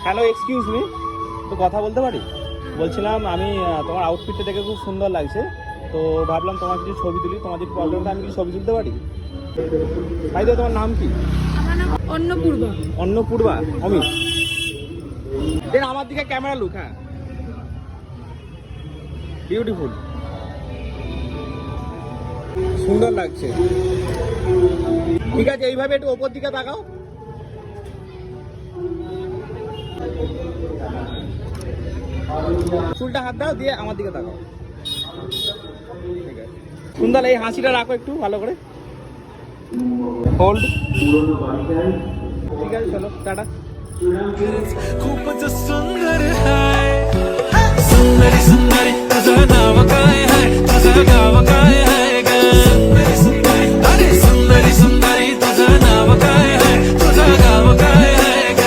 Hello, excuse me, তো কথা বলতে পারি? বলছিলাম আমি তোমার আউটফিটটা দেখে খুব সুন্দর লাগছে, তো ভাবলাম তোমার কিছু ছবি তুলি। তোমার যদি প্রবলেমটা আমি কিছু ছবি তুলতে পারি? ভাই তো তোমার নাম কি? আমার নাম অন্নপূর্বা। অন্নপূর্বা, অমিত। দেন আমার দিকে ক্যামেরা লুক। হ্যাঁ, বিউটিফুল, সুন্দর লাগছে। ঠিক আছে, এইভাবে একটু ওপর দিকে তাকাও। চুলটা হাত দাও, দিয়ে আমার দিকে তাকাও। ঠিক আছে, সুন্দর। এই হাসিটা রাখো একটু ভালো করে, হোল্ড। ঠিক আছে, চলো টাটা। खूपच सुंदर है सुंदरी सुंदरी तुझं नाव काय आहे तुझं गाव काय